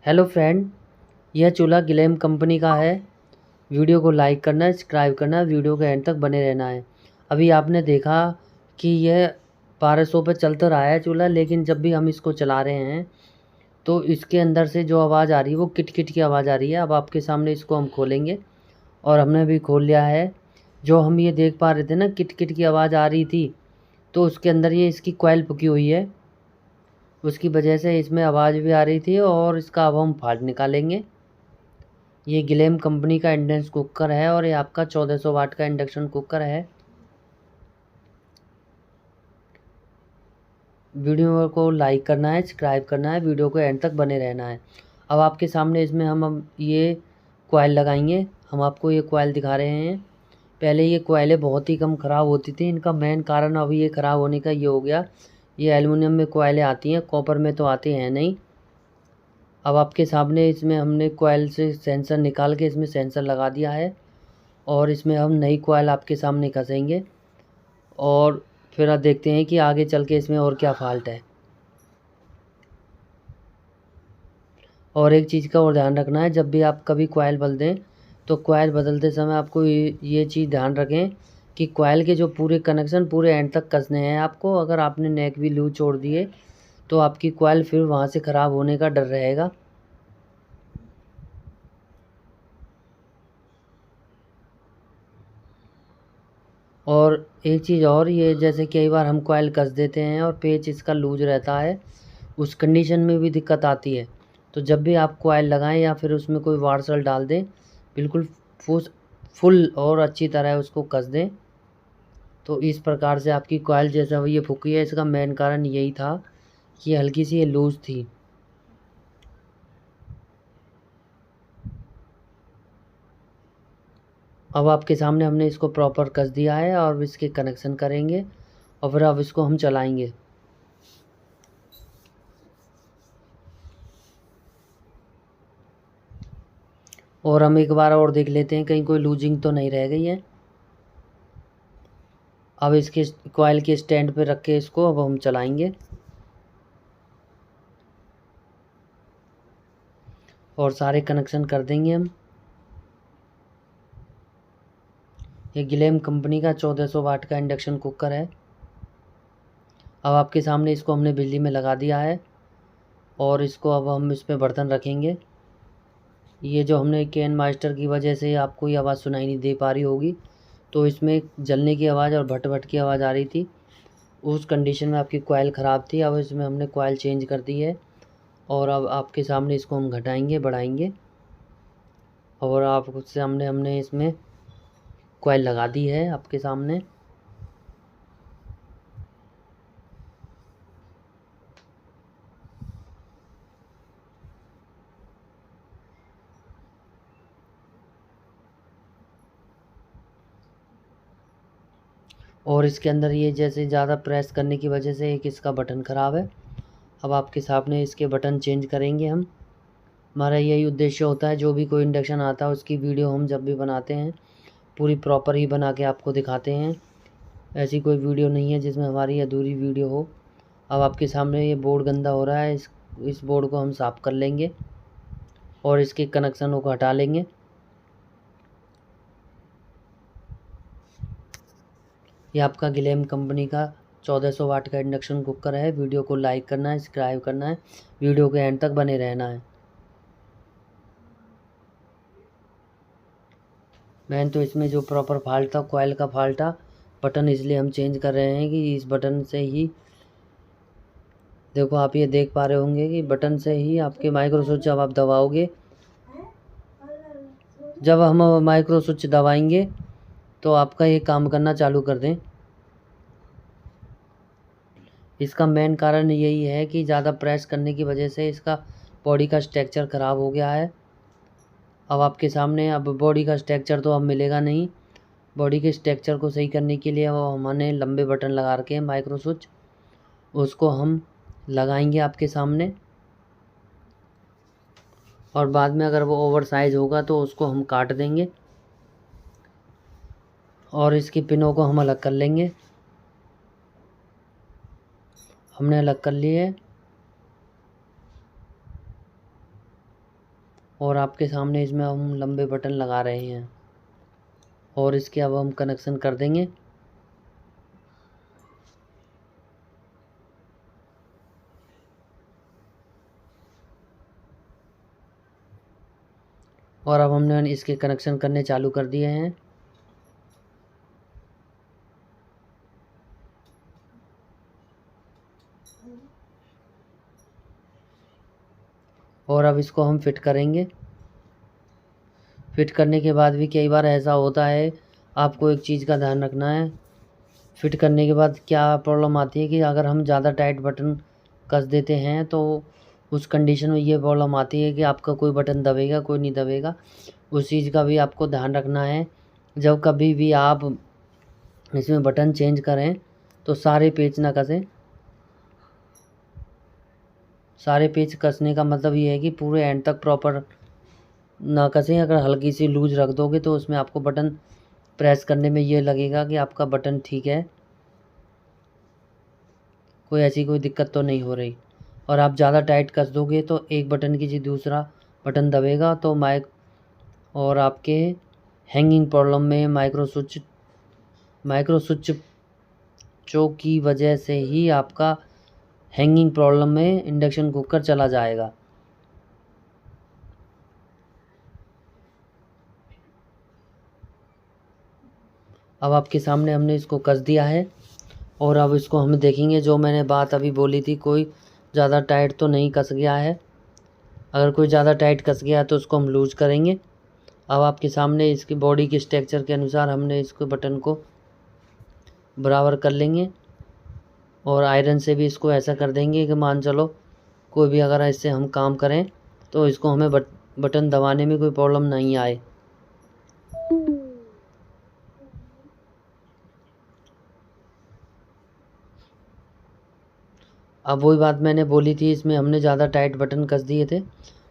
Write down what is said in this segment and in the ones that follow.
Hello friend, यह चूल्हा गिलेम company का है। वीडियो को लाइक करना है, सब्सक्राइब करना है, वीडियो के एंड तक बने रहना है। अभी आपने देखा कि यह 1200 पे चल तो रहा है चूल्हा, लेकिन जब भी हम इसको चला रहे हैं तो इसके अंदर से जो आवाज़ आ रही है वो किट किट की आवाज़ आ रही है। अब आपके सामने इसको हम खोलेंगे और हमने भी खोल लिया है। जो हम ये देख पा रहे थे ना, किट किट की आवाज़ आ रही थी, तो उसके अंदर ये इसकी कॉइल पुकी हुई है। उसकी वजह से इसमें आवाज़ भी आ रही थी और इसका अब हम फाल्ट निकालेंगे। ये गिलेम कंपनी का इंडक्शन कुकर है और ये आपका 1400 वाट का इंडक्शन कुकर है। वीडियो को लाइक करना है, सब्सक्राइब करना है, वीडियो को एंड तक बने रहना है। अब आपके सामने इसमें हम ये कॉइल लगाएंगे। हम आपको ये कॉइल दिखा रहे हैं। पहले ये कॉइलें बहुत ही कम ख़राब होती थी। इनका मेन कारण अभी ये ख़राब होने का ये हो गया, ये एल्युमिनियम में कॉइलें आती हैं, कॉपर में तो आती हैं नहीं। अब आपके सामने इसमें हमने कॉइल से सेंसर निकाल के इसमें सेंसर लगा दिया है और इसमें हम नई कॉइल आपके सामने कसेंगे और फिर आप देखते हैं कि आगे चल के इसमें और क्या फ़ाल्ट है। और एक चीज़ का और ध्यान रखना है, जब भी आप कभी कॉइल बदलें तो कॉइल बदलते समय आपको ये चीज़ ध्यान रखें कि कॉइल के जो पूरे कनेक्शन पूरे एंड तक कसने हैं आपको। अगर आपने नेक भी लूज छोड़ दिए तो आपकी कॉइल फिर वहाँ से ख़राब होने का डर रहेगा। और एक चीज़ और, ये जैसे कई बार हम कॉइल कस देते हैं और पेच इसका लूज रहता है, उस कंडीशन में भी दिक्कत आती है। तो जब भी आप कॉइल लगाएं या फिर उसमें कोई वार्सल डाल दें, बिल्कुल फुल और अच्छी तरह उसको कस दें। तो इस प्रकार से आपकी कॉइल जैसा ये फूकी है, इसका मेन कारण यही था कि हल्की सी ये लूज थी। अब आपके सामने हमने इसको प्रॉपर कस दिया है और इसके कनेक्शन करेंगे और फिर अब इसको हम चलाएंगे। और हम एक बार और देख लेते हैं कहीं कोई लूजिंग तो नहीं रह गई है। अब इसके कॉइल के स्टैंड पे रख के इसको अब हम चलाएंगे और सारे कनेक्शन कर देंगे हम। ये गिलेम कंपनी का 1400 वाट का इंडक्शन कुकर है। अब आपके सामने इसको हमने बिजली में लगा दिया है और इसको अब हम इस पर बर्तन रखेंगे। ये जो हमने कैन मास्टर की वजह से आपको ये आवाज़ सुनाई नहीं दे पा रही होगी, तो इसमें जलने की आवाज़ और भट भट की आवाज़ आ रही थी। उस कंडीशन में आपकी कॉइल ख़राब थी। अब इसमें हमने कॉइल चेंज कर दी है और अब आपके सामने इसको हम घटाएंगे, बढ़ाएंगे और आपके सामने हमने इसमें कॉइल लगा दी है आपके सामने। और इसके अंदर ये जैसे ज़्यादा प्रेस करने की वजह से एक इसका बटन ख़राब है। अब आपके सामने इसके बटन चेंज करेंगे हम। हमारा यही उद्देश्य होता है, जो भी कोई इंडक्शन आता है उसकी वीडियो हम जब भी बनाते हैं पूरी प्रॉपर ही बना के आपको दिखाते हैं। ऐसी कोई वीडियो नहीं है जिसमें हमारी अधूरी वीडियो हो। अब आपके सामने ये बोर्ड गंदा हो रहा है, इस बोर्ड को हम साफ़ कर लेंगे और इसके कनेक्शनों को हटा लेंगे। ये आपका गिलेम कंपनी का 1400 वाट का इंडक्शन कुकर है। वीडियो को लाइक करना है, सब्सक्राइब करना है, वीडियो के एंड तक बने रहना है। मैंने तो इसमें जो प्रॉपर फॉल्ट था, कॉइल का फॉल्ट था, बटन इसलिए हम चेंज कर रहे हैं कि इस बटन से ही देखो, आप ये देख पा रहे होंगे कि बटन से ही आपके माइक्रो स्विच जब आप दबाओगे, जब हम माइक्रो स्विच दबाएंगे तो आपका ये काम करना चालू कर दें। इसका मेन कारण यही है कि ज़्यादा प्रेस करने की वजह से इसका बॉडी का स्ट्रक्चर ख़राब हो गया है। अब आपके सामने अब बॉडी का स्ट्रक्चर तो अब मिलेगा नहीं। बॉडी के स्ट्रक्चर को सही करने के लिए वो हमने लंबे बटन लगा रखे हैं माइक्रो स्विच, उसको हम लगाएंगे आपके सामने। और बाद में अगर वो ओवर साइज़ होगा तो उसको हम काट देंगे और इसकी पिनों को हम अलग कर लेंगे। हमने अलग कर लिए। और आपके सामने इसमें हम लंबे बटन लगा रहे हैं और इसके अब हम कनेक्शन कर देंगे। और अब हमने इसके कनेक्शन करने चालू कर दिए हैं। और अब इसको हम फिट करेंगे। फिट करने के बाद भी कई बार ऐसा होता है, आपको एक चीज़ का ध्यान रखना है। फिट करने के बाद क्या प्रॉब्लम आती है कि अगर हम ज़्यादा टाइट बटन कस देते हैं तो उस कंडीशन में ये प्रॉब्लम आती है कि आपका कोई बटन दबेगा, कोई नहीं दबेगा। उस चीज़ का भी आपको ध्यान रखना है। जब कभी भी आप इसमें बटन चेंज करें तो सारे पेच ना कसें। सारे पेच कसने का मतलब ये है कि पूरे एंड तक प्रॉपर ना कसें। अगर हल्की सी लूज रख दोगे तो उसमें आपको बटन प्रेस करने में ये लगेगा कि आपका बटन ठीक है, कोई ऐसी कोई दिक्कत तो नहीं हो रही। और आप ज़्यादा टाइट कस दोगे तो एक बटन की जगह दूसरा बटन दबेगा तो माइक और आपके हैंगिंग प्रॉब्लम में माइक्रो स्विच चोक की वजह से ही आपका हैंगिंग प्रॉब्लम में इंडक्शन कुकर चला जाएगा। अब आपके सामने हमने इसको कस दिया है और अब इसको हम देखेंगे। जो मैंने बात अभी बोली थी, कोई ज़्यादा टाइट तो नहीं कस गया है। अगर कोई ज़्यादा टाइट कस गया है तो उसको हम लूज करेंगे। अब आपके सामने इसकी बॉडी के स्ट्रक्चर के अनुसार हमने इसको बटन को बराबर कर लेंगे और आयरन से भी इसको ऐसा कर देंगे कि मान चलो कोई भी अगर इससे हम काम करें तो इसको हमें बटन दबाने में कोई प्रॉब्लम नहीं आए। अब वही बात मैंने बोली थी, इसमें हमने ज़्यादा टाइट बटन कस दिए थे,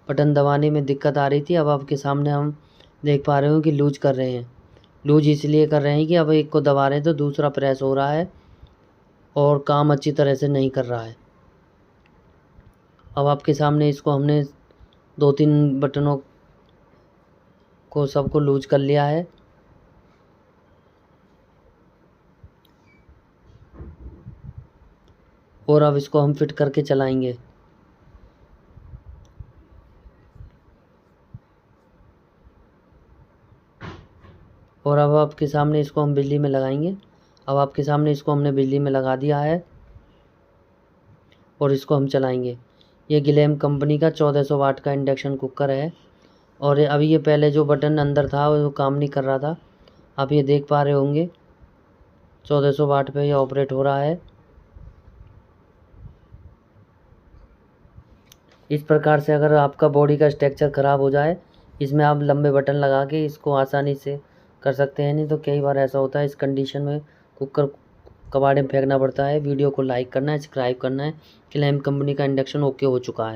बटन दबाने में दिक्कत आ रही थी। अब आपके सामने हम देख पा रहे हो कि लूज कर रहे हैं। लूज इसलिए कर रहे हैं कि अब एक को दबा रहे हैं तो दूसरा प्रेस हो रहा है और काम अच्छी तरह से नहीं कर रहा है। अब आपके सामने इसको हमने 2-3 बटनों को सबको लूज कर लिया है। और अब इसको हम फिट करके चलाएंगे। और अब आपके सामने इसको हम बिजली में लगाएंगे। अब आपके सामने इसको हमने बिजली में लगा दिया है और इसको हम चलाएंगे। ये गिलेम कंपनी का 1400 वाट का इंडक्शन कुकर है। और अभी ये पहले जो बटन अंदर था वो काम नहीं कर रहा था, आप ये देख पा रहे होंगे 1400 वाट पे ये ऑपरेट हो रहा है। इस प्रकार से अगर आपका बॉडी का स्ट्रक्चर ख़राब हो जाए, इसमें आप लंबे बटन लगा के इसको आसानी से कर सकते हैं। नहीं तो कई बार ऐसा होता है, इस कंडीशन में कुकर कबाड़े में फेंकना पड़ता है। वीडियो को लाइक करना है, सब्सक्राइब करना है। गिलेम कंपनी का इंडक्शन ओके हो चुका है।